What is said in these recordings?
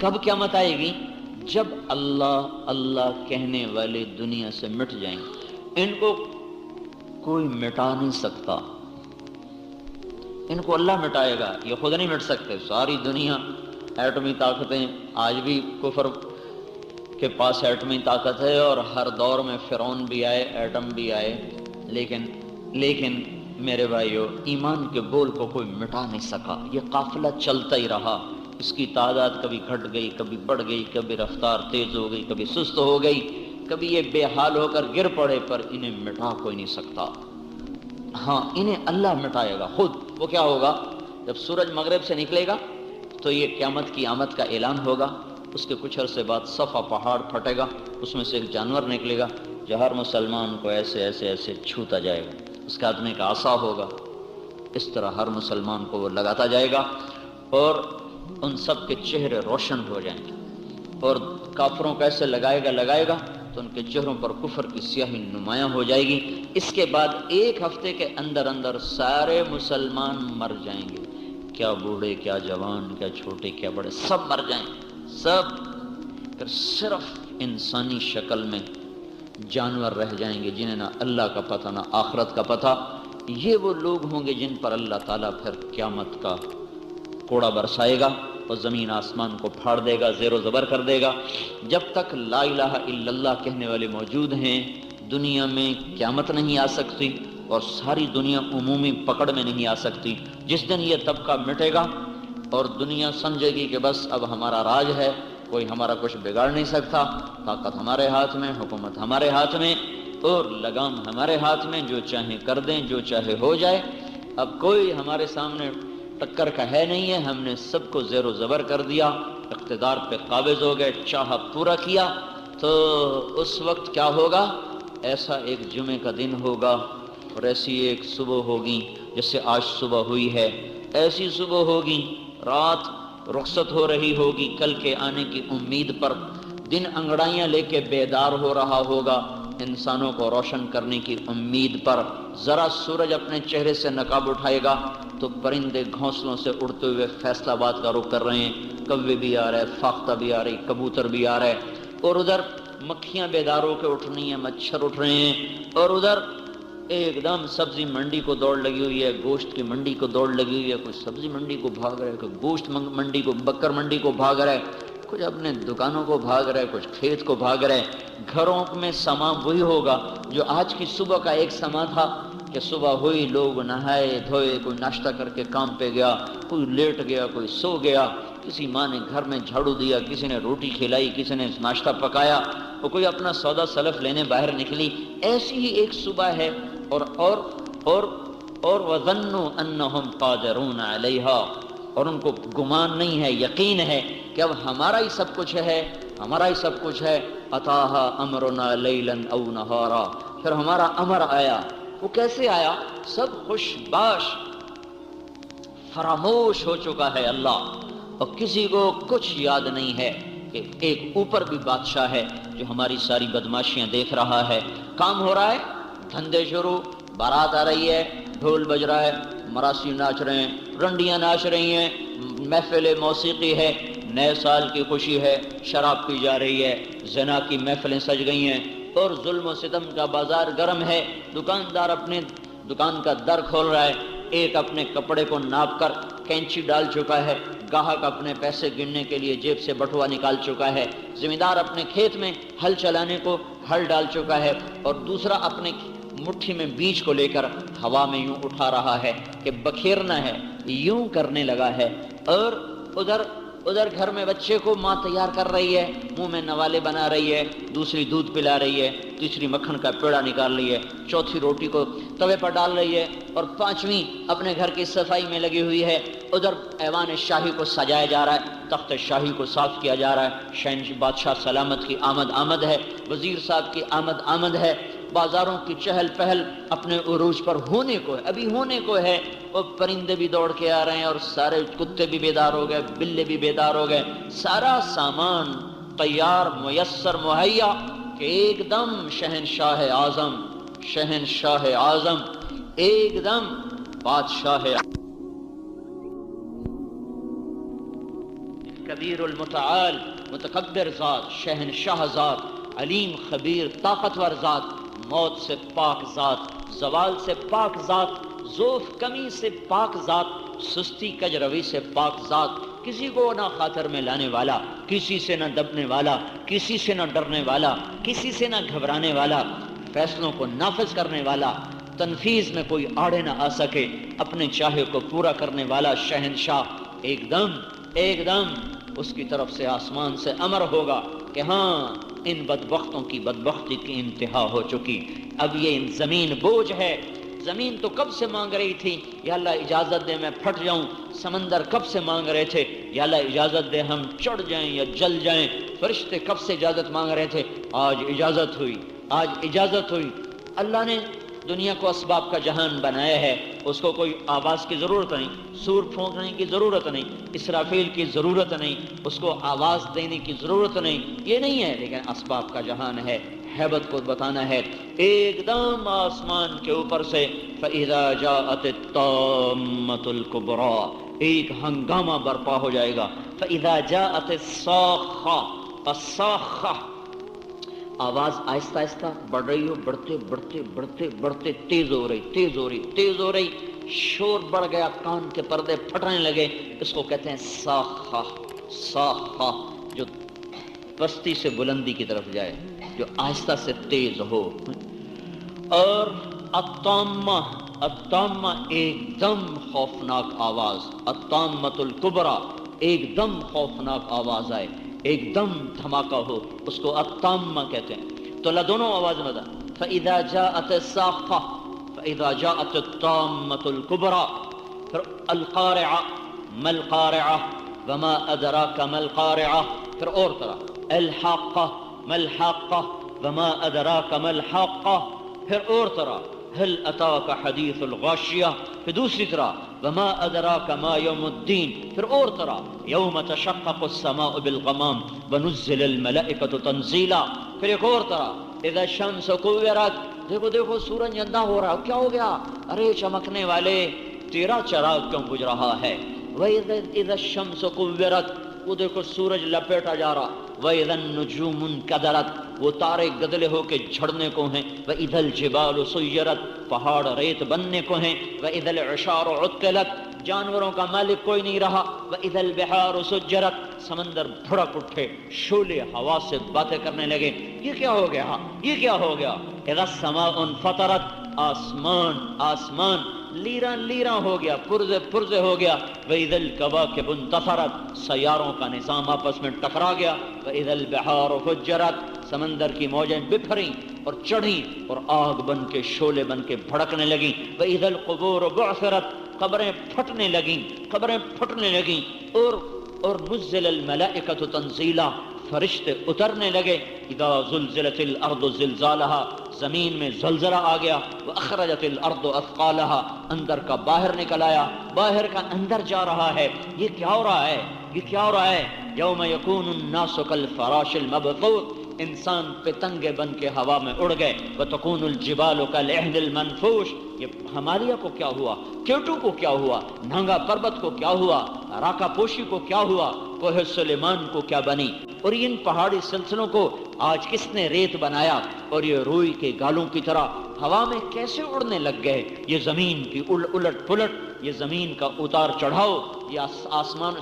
کب قیامت آئے گی؟ جب اللہ اللہ کہنے والے دنیا سے مٹ جائیں گے۔ ان کو کوئی مٹا نہیں سکتا، ان کو اللہ مٹائے گا، یہ خود نہیں مٹ سکتے۔ ساری دنیا ایٹمی طاقتیں، آج بھی کفر کے پاس ایٹمی طاقت ہے، اور ہر دور میں فرعون بھی آئے، ایٹم بھی آئے، لیکن میرے بھائیو، ایمان کے بول کو کوئی مٹا نہیں سکا۔ یہ قافلہ چلتا ہی رہا، اس کی تعداد کبھی گھٹ گئی، کبھی بڑھ گئی، کبھی رفتار تیز ہو گئی، کبھی سست ہو گئی، کبھی یہ بے حال ہو کر گر پڑے، پر انہیں مٹا کوئی نہیں سکتا۔ ہاں، انہیں اللہ مٹائے گا خود۔ وہ کیا ہوگا؟ جب سورج مغرب سے نکلے گا تو یہ قیامت کی آمد کا اعلان ہوگا۔ اس کے کچھ عرصے بعد صفا پہاڑ پھٹے گا، اس میں سے ایک جانور نکلے گا جو ہر مسلمان کو ایسے ایسے ایسے چھوتا جائے گا۔ اس کے ہاتھ میں ایک عصا ہوگا، اس طرح ہر مسلمان کو وہ لگاتا جائے گا، اور ان سب کے چہرے روشن ہو جائیں گے۔ اور کافروں کو ایسے لگائے گا تو ان کے چہروں پر کفر کی سیاہی نمایاں ہو جائے گی۔ اس کے بعد ایک ہفتے کے اندر سارے مسلمان مر جائیں گے، کیا بوڑھے، کیا جوان، کیا چھوٹے، کیا بڑے، سب مر جائیں گے، سب۔ پھر صرف انسانی شکل میں جانور رہ جائیں گے، جنہیں نہ اللہ کا پتہ نہ آخرت کا پتہ۔ یہ وہ لوگ ہوں گے جن پر اللہ تعالیٰ پھر قیامت کا کوڑا برسائے گا اور زمین آسمان کو پھاڑ دے گا، زیر و زبر کر دے گا۔ جب تک لا الہ الا اللہ کہنے والے موجود ہیں، دنیا میں قیامت نہیں آ سکتی، اور ساری دنیا عمومی پکڑ میں نہیں آ سکتی۔ جس دن یہ طبقہ مٹے گا اور دنیا سمجھے گی کہ بس اب ہمارا راج ہے، کوئی ہمارا کچھ بگاڑ نہیں سکتا، طاقت ہمارے ہاتھ میں، حکومت ہمارے ہاتھ میں، اور لگام ہمارے ہاتھ میں، جو چاہیں کر دیں، جو چاہے ہو جائے، اب کوئی ہمارے سامنے ٹکر کا ہے نہیں ہے، ہم نے سب کو زیر و زبر کر دیا، اقتدار پہ قابض ہو گئے، چاہا پورا کیا۔ تو اس وقت کیا ہوگا؟ ایسا ایک جمعے کا دن ہوگا، اور ایسی ایک صبح ہوگی جیسے آج صبح ہوئی ہے، ایسی صبح ہوگی، رات رخصت ہو رہی ہوگی کل کے آنے کی امید پر، دن انگڑائیاں لے کے بیدار ہو رہا ہوگا انسانوں کو روشن کرنے کی امید پر۔ ذرا سورج اپنے چہرے سے نقاب اٹھائے گا تو پرندے گھونسلوں سے اڑتے ہوئے فیصل آباد کا رخ کر رہے ہیں، کوے بھی آ رہے، فاختہ بھی آ رہی، کبوتر بھی آ رہے، اور ادھر مکھیاں بیدار ہو کے اٹھ رہی ہیں، مچھر اٹھ رہے ہیں، اور ادھر ایک دم سبزی منڈی کو دوڑ لگی ہوئی ہے، گوشت کی منڈی کو دوڑ لگی ہوئی ہے، کوئی سبزی منڈی کو بھاگ رہا ہے، کوئی گوشت منڈی کو، بکر منڈی کو بھاگ رہا ہے، کچھ اپنے دکانوں کو بھاگ رہا ہے، کچھ کھیت کو بھاگ رہا ہے۔ گھروں میں سما وہی ہوگا جو آج کی صبح کا ایک سما تھا کہ صبح ہوئی، لوگ نہائے دھوئے، کوئی ناشتہ کر کے کام پہ گیا، کوئی لیٹ گیا، کوئی سو گیا، کسی ماں نے گھر میں جھاڑو دیا، کسی نے روٹی کھلائی، کسی نے ناشتہ پکایا، اور کوئی اپنا سودا سلف لینے باہر نکلی۔ ایسی ہی ایک صبح ہے، اور وَظَنُّوا أَنَّهُمْ قَادِرُونَ عَلَيْهَا، اور ان کو گمان نہیں ہے، یقین ہے کہ اب ہمارا ہی سب کچھ ہے، ہمارا ہی سب کچھ ہے۔ أَتَاهَا أَمْرُنَا لَيْلًا أَوْ نَهَارًا، پھر ہمارا امر آیا۔ وہ کیسے آیا؟ سب خوش باش، فراموش ہو چکا ہے اللہ، اور کسی کو کچھ یاد نہیں ہے کہ ایک اوپر بھی بادشاہ ہے جو ہماری ساری بدماشیاں دیکھ رہا ہے۔ کام ہو رہا ہے، دھندے شروع، بارات آ رہی ہے، ڈھول بج رہا ہے، مراسی ناچ رہے ہیں، رنڈیاں ناچ رہی ہیں، محفل موسیقی ہے، نئے سال کی خوشی ہے، شراب پی جا رہی ہے، زنا کی محفلیں سج گئی ہیں، اور ظلم و ستم کا بازار گرم ہے۔ دکاندار اپنے دکان کا در کھول رہا ہے، ایک اپنے کپڑے کو ناپ کر کینچی ڈال چکا ہے، گاہک اپنے پیسے گننے کے لیے جیب سے بٹوا نکال چکا ہے، زمیندار اپنے کھیت میں ہل چلانے کو ہل ڈال چکا ہے، اور دوسرا اپنے مٹھی میں بیج کو لے کر ہوا میں یوں اٹھا رہا ہے کہ بکھیرنا ہے، یوں کرنے لگا ہے۔ اور ادھر گھر میں بچے کو ماں تیار کر رہی ہے، منہ میں نوالے بنا رہی ہے، دوسری دودھ پلا رہی ہے، تیسری مکھن کا پیڑا نکال رہی ہے، چوتھی روٹی کو توے پر ڈال رہی ہے، اور پانچویں اپنے گھر کی صفائی میں لگی ہوئی ہے۔ ادھر ایوان شاہی کو سجایا جا رہا ہے، تخت شاہی کو صاف کیا جا رہا ہے، شہنشاہ بادشاہ سلامت کی آمد ہے، وزیر صاحب کی آمد ہے، بازاروں کی چہل پہل اپنے عروج پر ہونے کو ہے، ابھی ہونے کو ہے، اور پرندے بھی دوڑ کے آ رہے ہیں، اور سارے کتے بھی بیدار ہو گئے، بلے بھی بیدار ہو گئے، سارا سامان تیار میسر مہیا کہ ایک دم شہنشاہ اعظم ایک دم بادشاہ کبیر المتعال، متکبر ذات، شہنشاہ ذات، علیم خبیر طاقتور ذات، موت سے پاک ذات، زوال سے پاک ذات، ضعف کمی سے پاک ذات، سستی کجروی سے پاک ذات، کسی کو نہ خاطر میں لانے والا، کسی سے نہ دبنے والا، کسی سے نہ ڈرنے والا، کسی سے نہ گھبرانے والا، فیصلوں کو نافذ کرنے والا، تنفیذ میں کوئی آڑے نہ آ سکے، اپنے چاہے کو پورا کرنے والا شہنشاہ، ایک دم اس کی طرف سے آسمان سے امر ہوگا کہ ہاں ان بدبختوں کی بدبختی کی انتہا ہو چکی، اب یہ زمین بوجھ ہے۔ زمین تو کب سے مانگ رہی تھی یا اللہ اجازت دے میں پھٹ جاؤں، سمندر کب سے مانگ رہے تھے یا اللہ اجازت دے ہم چڑھ جائیں یا جل جائیں، فرشتے کب سے اجازت مانگ رہے تھے، آج اجازت ہوئی۔ اللہ نے دنیا کو اسباب کا جہان بنایا ہے، اس کو کوئی آواز کی ضرورت نہیں، سور پھونکنے کی ضرورت نہیں، اسرافیل کی ضرورت نہیں، اس کو آواز دینے کی ضرورت نہیں، یہ نہیں ہے، لیکن اسباب کا جہان ہے، ہیبت کو بتانا ہے۔ ایک دم آسمان کے اوپر سے فَإِذَا جَاءَتِ الطَّامَّةُ الْكُبْرَى، ایک ہنگامہ برپا ہو جائے گا۔ فَإِذَا جَاءَتِ الصَّاخَّةُ، آواز آہستہ آہستہ بڑھ رہی ہو، بڑھتے تیز ہو رہی، شور بڑھ گیا، کان کے پردے پھٹنے لگے، اس کو کہتے ہیں صاخہ، جو پستی سے بلندی کی طرف جائے، جو آہستہ سے تیز ہو۔ اور الطامہ ایک دم خوفناک آواز، الطامۃ الکبریٰ ایک دم خوفناک آواز آئے، ایک دم دھماکہ ہو، اس کو الطامہ کہتے ہیں۔ تو اللہ دونوں آواز میں تھا، فَإِذَا جَاءَتِ الصَّاخَّةُ فَإِذَا جَاءَتِ الطَّامَّةُ الْكُبْرَى، پھر القارعہ ما القارعہ وما أدراك ما القارعہ، پھر اور طرح الحاقہ ما الحاقہ وما أدراك ما الحاقہ، پھر اور طرح هل أتاك حدیث الغاشیہ، پھر دوسری طرح وما أدراك ما یوم الدین، پھر اور طرح یوم تشقق السماء بالغمام ونزل الملائکۃ تنزیلا، پھر ایک اور طرح اذا الشمس کورت، دیکھو سورج اندھا ہو رہا، کیا ہو گیا؟ ارے چمکنے والے تیرا چراغ کیوں بجھ رہا ہے؟ وَإِذَا الشَّمْسُ كُوِّرَتْ، وہ دیکھو سورج لپیٹا جا رہا، وَإِذَا النُّجُومُ انْكَدَرَتْ، وہ تارے گدلے ہو کے جھڑنے کو ہیں، وَإِذَا الْجِبَالُ سُيِّرَتْ، پہاڑ ریت بننے کو ہیں، وَإِذَا الْعِشَارُ عُطِّلَتْ، جانوروں کا مالک کوئی نہیں رہا، وَإِذَا الْبِحَارُ سُجِّرَتْ، سمندر بھڑک اٹھے، شعلے ہوا سے باتیں کرنے لگے، یہ کیا ہو گیا؟ اِذَا السَّمَاءُ انْفَطَرَتْ، آسمان لیراں ہو گیا، پرزے ہو گیا، وَإِذَا الْكَوَاكِبُ انْتَثَرَتْ، سیاروں کا نظام آپس میں ٹکرا گیا، وَإِذَا الْبِحَارُ فُجِّرَتْ، سمندر کی موجیں بکھریں اور چڑھیں اور آگ بن کے شعلے بن کے بھڑکنے لگیں، وَإِذَا الْقُبُورُ بُعْثِرَتْ، قبریں پھٹنے لگیں، اور نزل الملائکۃ تنزیلا، فرشتے اترنے لگے، اذا زلزلت الارض زلزالها، زمین میں زلزلہ آ گیا، واخرجت الارض اثقالها، اندر کا باہر نکل آیا، باہر کا اندر جا رہا ہے۔ یہ کیا ہو رہا ہے؟ یوم یکون الناس کالفراش المبثوث، انسان پتنگے بن کے ہوا میں اڑ گئے، وتکون الجبال کالعہن المنفوش، یہ ہمالیہ کو کیا ہوا، کیوٹو کو کیا ہوا، نانگا پربت کو کیا ہوا، راکا پوشی کو کیا ہوا، کوہ سلیمان کو کیا بنی، اور ان پہاڑی سلسلوں کو آج کس نے ریت بنایا، اور یہ روئی کے گالوں کی طرح ہوا میں کیسے اڑنے لگ گئے؟ یہ زمین کی الٹ پلٹ، یہ زمین کا اتار چڑھاؤ، یہ آسمان،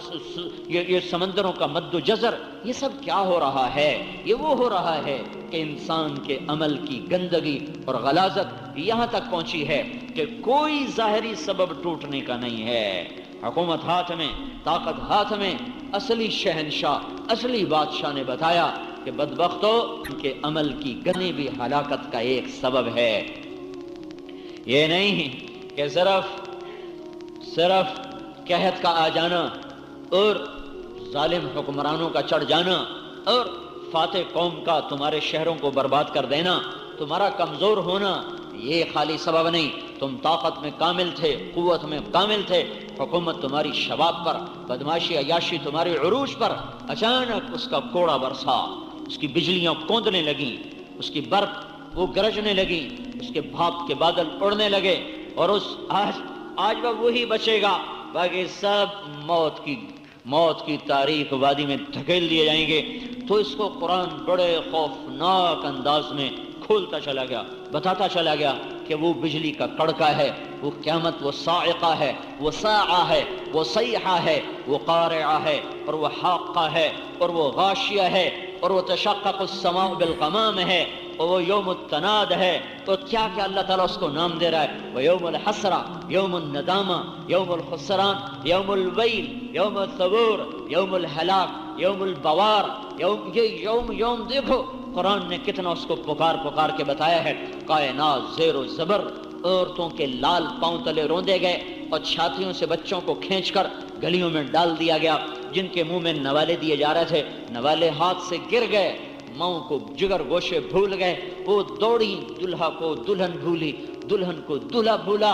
یہ سمندروں کا مد و جزر، یہ سب کیا ہو رہا ہے؟ یہ وہ ہو رہا ہے کہ انسان کے عمل کی گندگی اور غلاظت یہاں تک پہنچی ہے کہ کوئی ظاہری سبب ٹوٹنے کا نہیں ہے۔ حکومت ہاتھ میں، طاقت ہاتھ میں، اصلی شہنشاہ، اصلی بادشاہ نے بتایا کہ بدبختو، ان کے عمل کی گندگی بھی ہلاکت کا ایک سبب ہے۔ یہ نہیں کہ صرف قحط کا آ جانا اور ظالم حکمرانوں کا چڑھ جانا اور فاتح قوم کا تمہارے شہروں کو برباد کر دینا، تمہارا کمزور ہونا، یہ خالی سبب نہیں۔ تم طاقت میں کامل تھے، قوت میں کامل تھے، حکومت تمہاری شباب پر، بدماشی عیاشی تمہاری عروج پر، اچانک اس کا کوڑا برسا، اس کی بجلیاں کوندنے لگیں، اس کی برق وہ گرجنے لگی، اس کے بھاپ کے بادل اڑنے لگے، اور آج وہ وہی بچے گا، باقی سب موت کی موت کی تاریک وادی میں دھکیل دیے جائیں گے، تو اس کو قرآن بڑے خوفناک انداز میں کھولتا چلا گیا، بتاتا چلا گیا کہ وہ بجلی کا کڑکا ہے، وہ قیامت، وہ صاعقہ ہے، وہ ساعہ ہے، وہ صیحہ ہے، وہ قارعہ ہے، اور وہ حاقہ ہے، اور وہ غاشیہ ہے، اور وہ تشقق السماء بالغمام ہے، اور وہ یوم التناد ہے، تو کیا کیا اللہ تعالیٰ اس کو نام دے رہا ہے، وہ یوم الحسرہ، یوم الندامہ، یوم الخسران، یوم الویل، یوم الثبور، یوم الہلاک، یوم البوار، یہ یوم دیکھو قرآن نے کتنا اس کو پکار کے بتایا ہے۔ کائنات زیر و زبر، عورتوں کے لال پاؤں تلے روندے گئے اور چھاتیوں سے بچوں کو کھینچ کر گلیوں میں ڈال دیا گیا، جن کے منہ میں نوالے دیے جا رہے تھے نوالے ہاتھ سے گر گئے، ماؤں کو جگر گوشے بھول گئے، وہ دوڑی، دلہا کو دلہن بھولی، دلہن کو دلہا بھولا،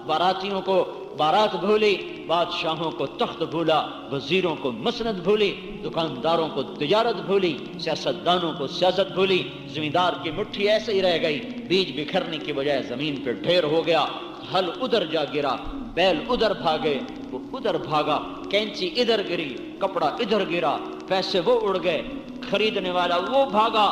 باراتیوں کو بارات بھولی، بادشاہوں کو تخت بھولا، وزیروں کو مسند بھولی، دکانداروں کو تجارت بھولی، سیاستدانوں کو سیاست بھولی، زمیندار کی مٹھی ایسے ہی رہ گئی، بیج بکھرنے کی بجائے زمین پہ ڈھیر ہو گیا، ہل ادھر جا گرا، بیل ادھر بھاگے، وہ ادھر بھاگا، کینچی ادھر گری، کپڑا ادھر گرا، پیسے وہ اڑ گئے، خریدنے والا وہ بھاگا،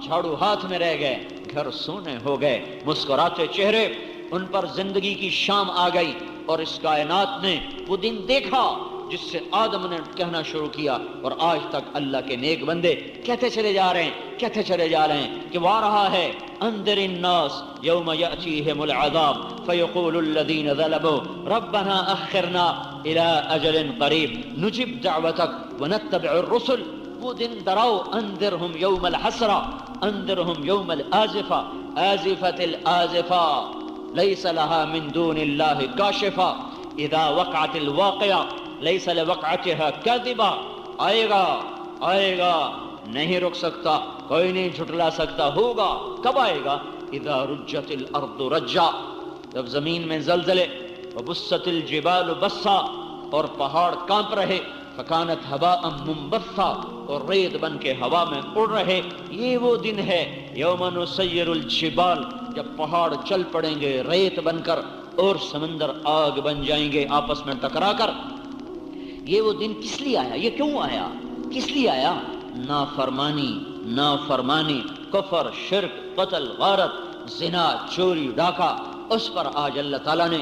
جھاڑو ہاتھ میں رہ گئے، گھر سونے ہو گئے، مسکراتے چہرے، ان پر زندگی کی شام آ گئی، اور اس کائنات نے وہ دن دیکھا جس سے آدم نے کہنا شروع کیا، اور آج تک اللہ کے نیک بندے کہتے چلے جا رہے ہیں کہ وہ آ رہا ہے، انذر الناس یوم یأتیہم العذاب فیقول الذین ظلموا ربنا اخرنا الی اجل قریب نجب دعوتک ونتبع الرسل، وہ دن ڈراؤ، انذرہم یوم الحسرہ، انذرہم یوم الآزفہ، آزفت الآزفہ لیس لها من دون اللہ کاشفہ اذا وقعت الواقعہ لیس لوقعتها کاذبہ، آئے گا نہیں رک سکتا، کوئی نہیں جھٹلا سکتا، ہوگا، کب آئے گا؟ اذا رجت الارض رجا، جب زمین میں زلزلے، وبست الجبال بسا، اور پہاڑ کانپ رہے، فکانت ہواء منبثا، اور ریت بن کے ہوا میں اڑ رہے، یہ وہ دن ہے یوم نسیر الجبال، جب پہاڑ چل پڑیں گے ریت بن کر، اور سمندر آگ بن جائیں گے آپس میں ٹکرا کر۔ یہ وہ دن کس لیے آیا؟ یہ کیوں آیا؟ کس لیے آیا؟ نافرمانی، کفر، شرک، قتل، غارت، زنا، چوری، ڈاکہ، اس پر آج اللہ تعالیٰ نے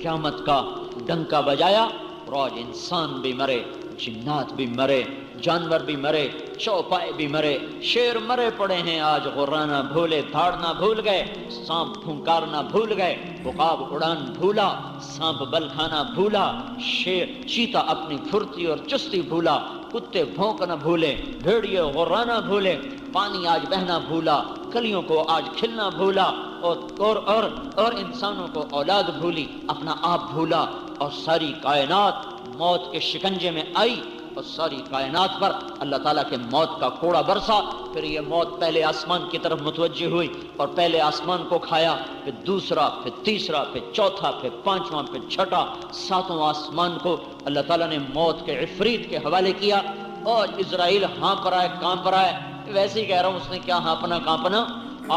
قیامت کا ڈنکا بجایا، اور آج انسان بھی مرے، جنات بھی مرے، جانور بھی مرے، چوپائے بھی مرے، شیر مرے پڑے ہیں آج، غرانا بھولے، دھاڑنا بھول گئے، سانپ پھنکارنا بھول گئے، عقاب اڑان بھولا، سانپ بل کھانا بھولا، شیر چیتا اپنی پھرتی اور چستی بھولا، کتے بھونکنا بھولے، بھیڑیے غرانا بھولے، پانی آج بہنا بھولا، کلیوں کو آج کھلنا بھولا، اور انسانوں کو اولاد بھولی، اپنا آپ بھولا، اور ساری کائنات موت کے شکنجے میں آئی، اور ساری کائنات پر اللہ تعالیٰ کے موت کا کوڑا برسا۔ پھر یہ موت پہلے آسمان کی طرف متوجہ ہوئی، اور پہلے آسمان کو کھایا، پھر دوسرا، پھر تیسرا، پھر چوتھا، پھر پانچواں، پھر چھٹا، ساتواں آسمان کو اللہ تعالیٰ نے موت کے عفریت کے حوالے کیا، اور اسرائیل ہانپ رہا ہے، کانپ رہا ہے۔ ویسے ہی کہہ رہا ہوں، اس نے کیا ہانپنا کانپنا،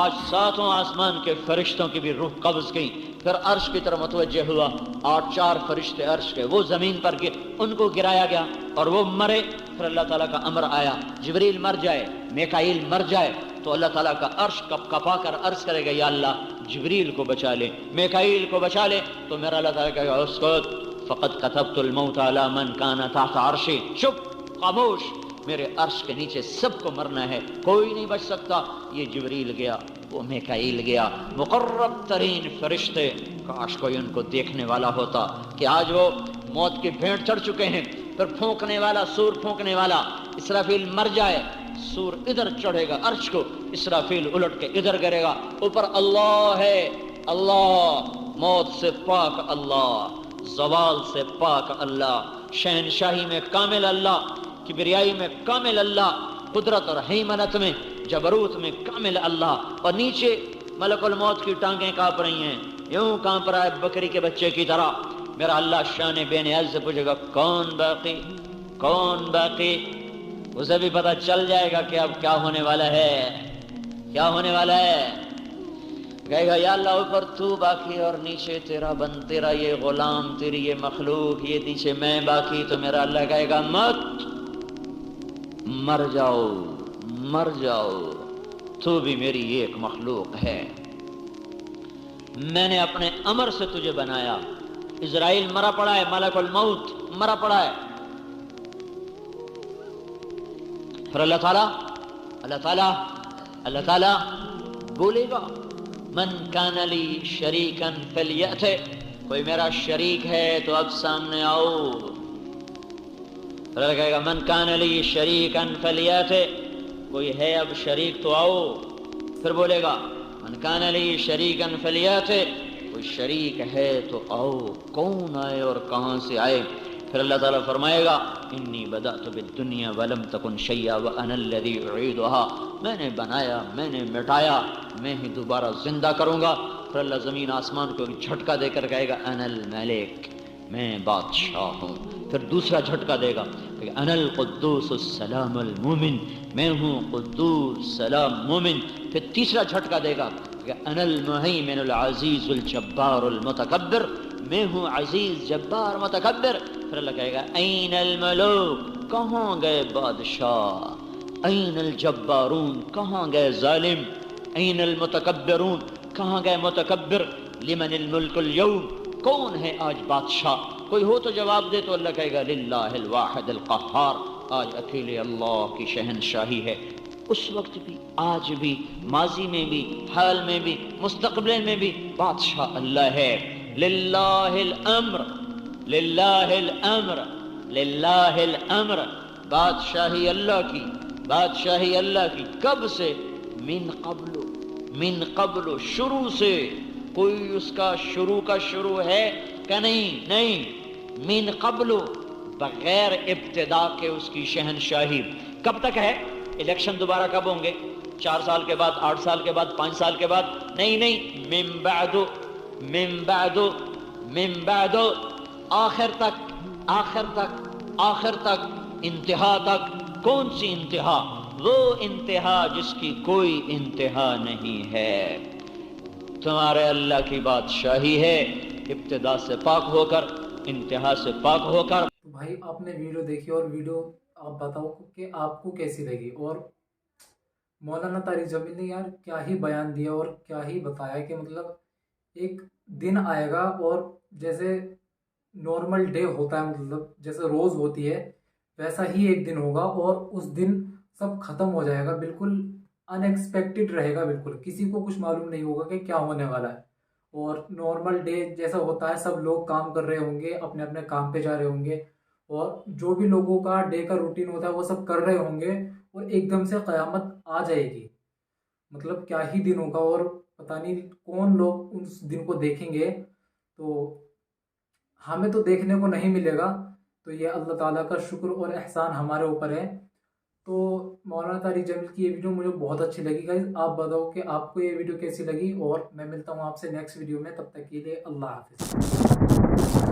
آج ساتواں آسمان کے فرشتوں کی بھی روح قبض گئی، پھر عرش کی طرف متوجہ ہوا، 4 فرشتے عرش کے، وہ زمین پر گر، ان کو گرایا گیا اور وہ مرے، پھر اللہ تعالیٰ کا امر آیا، جبریل مر جائے، میکائیل مر جائے، تو اللہ تعالیٰ کا عرش کپا کر عرض کرے گا، یا اللہ جبریل کو بچا لے، میکائیل کو بچا لے، تو میرا اللہ تعالیٰ کہے گا، اسکت فقد كتبت الموت على من كان تحت عرشی، چپ، خاموش، میرے عرش کے نیچے سب کو مرنا ہے، کوئی نہیں بچ سکتا۔ یہ جبریل گیا، وہ میکائیل گیا، مقرب ترین فرشتے، کاش کوئی ان کو دیکھنے والا ہوتا کہ آج وہ موت کی بھینٹ چڑھ چکے ہیں۔ پھر پھونکنے والا، سور پھونکنے والا، اسرافیل مر جائے، سور ادھر چڑھے گا عرش کو، اسرافیل الٹ کے ادھر گرے گا، اوپر اللہ ہے، اللہ، موت سے پاک اللہ، زوال سے پاک اللہ، شہنشاہی میں کامل اللہ، کبریائی میں کامل اللہ، قدرت اور حیمنت میں، جبروت میں کامل اللہ، اور نیچے ملک الموت کی ٹانگیں کانپ رہی ہیں، یوں کانپ رہا ہے بکری کے بچے کی طرح۔ میرا اللہ شان بے نیاز سے پوچھے گا، کون باقی، کون باقی؟ اسے بھی پتہ چل جائے گا کہ اب کیا ہونے والا ہے، کیا ہونے والا ہے۔ کہے گا یا اللہ اوپر تو باقی اور نیچے تیرا بند، تیرا یہ غلام، تیری یہ مخلوق، یہ نیچے میں باقی، تو میرا اللہ کہے گا مت، مر جاؤ مر جاؤ، تو بھی میری ایک مخلوق ہے، میں نے اپنے امر سے تجھے بنایا۔ اسرائیل مرا پڑا ہے، ملک الموت مرا پڑا ہے، پھر اللہ تعالیٰ بولے گا من کان لی شریکا فلیأت، کوئی میرا شریک ہے تو اب سامنے آؤ۔ پھر اللہ کہے گا من کان لی شریکا فلیأت، کوئی ہے اب شریک تو آؤ۔ پھر بولے گا من کان لی شریکا فلیأت، کوئی شریک ہے تو آؤ، کون آئے اور کہاں سے آئے؟ پھر اللہ تعالیٰ فرمائے گا انی بدأت بالدنیا ولم تکن شیئا وانا الذی اعیدها، میں نے بنایا، میں نے مٹایا، میں ہی دوبارہ زندہ کروں گا۔ پھر اللہ زمین آسمان کو ایک جھٹکا دے کر کہے گا انا الملک، میں بادشاہ ہوں۔ پھر دوسرا جھٹکا دے گا کہ انا القدوس السلام المومن، میں ہوں قدوس سلام مومن۔ پھر تیسرا جھٹکا دے گا کہ انا المہیمن العزیز الجبار المتکبر، میں ہوں عزیز جبار متکبر۔ پھر اللہ کہے گا این الملوک، کہاں گئے بادشاہ؟ این الجبارون، کہاں گئے ظالم؟ این المتکبرون، کہاں گئے متکبر؟ لمن الملک اليوم، کون ہے آج بادشاہ؟ کوئی ہو تو جواب دے، تو اللہ کہے گا للہ الواحد القہار، آج اکیلے اللہ کی شہنشاہی ہے۔ اس وقت بھی، آج بھی، ماضی میں بھی، حال میں بھی، مستقبل میں بھی بادشاہ اللہ ہے۔ للہ الامر، للہ الامر، للہ الامر، بادشاہی اللہ کی، بادشاہی اللہ کی۔ کب سے؟ من قبل، من قبل، شروع سے۔ کوئی اس کا شروع ہے کہ نہیں؟ نہیں، من قبل، بغیر ابتدا کے اس کی شہنشاہی۔ کب تک ہے؟ الیکشن دوبارہ کب ہوں گے؟ 4 سال کے بعد، 8 سال کے بعد، 5 سال کے بعد؟ نہیں نہیں، من بعد، من بعد، من بعد، آخر تک، آخر تک، آخر تک، انتہا تک۔ کون سی انتہا؟ وہ انتہا جس کی کوئی انتہا نہیں ہے۔ تمہارے اللہ کی بادشاہی ہے، ابتدا سے پاک ہو کر، انتہا سے پاک ہو کر۔ تو بھائی آپ نے ویڈیو دیکھی، اور ویڈیو آپ بتاؤ کہ آپ کو کیسی لگی، اور مولانا طارق جمیل نے یار کیا ہی بیان دیا اور کیا ہی بتایا کہ مطلب ایک دن آئے گا اور جیسے نارمل ڈے ہوتا ہے، مطلب جیسے روز ہوتی ہے ویسا ہی ایک دن ہوگا، اور اس دن سب ختم ہو جائے گا، بالکل ان ایکسپیکٹڈ رہے گا، بالکل کسی کو کچھ معلوم نہیں ہوگا کہ کیا ہونے والا ہے۔ اور نارمل ڈے جیسا ہوتا ہے، سب لوگ کام کر رہے ہوں گے، اپنے اپنے کام پہ جا رہے ہوں گے، اور جو بھی لوگوں کا ڈے کا روٹین ہوتا ہے وہ سب کر رہے ہوں گے، اور ایک دم سے قیامت آ جائے گی۔ مطلب کیا ہی دن ہوگا، اور پتہ نہیں کون لوگ اس دن کو دیکھیں گے۔ تو ہمیں تو دیکھنے کو نہیں ملے گا، تو یہ اللہ تعالیٰ کا شکر اور احسان ہمارے اوپر ہے۔ تو مولانا طارق جمیل کی یہ ویڈیو مجھے بہت اچھی لگی گائز، آپ بتاؤ کہ آپ کو یہ ویڈیو کیسی لگی، اور میں ملتا ہوں آپ سے نیکسٹ ویڈیو میں، تب تک کے لیے اللہ حافظ۔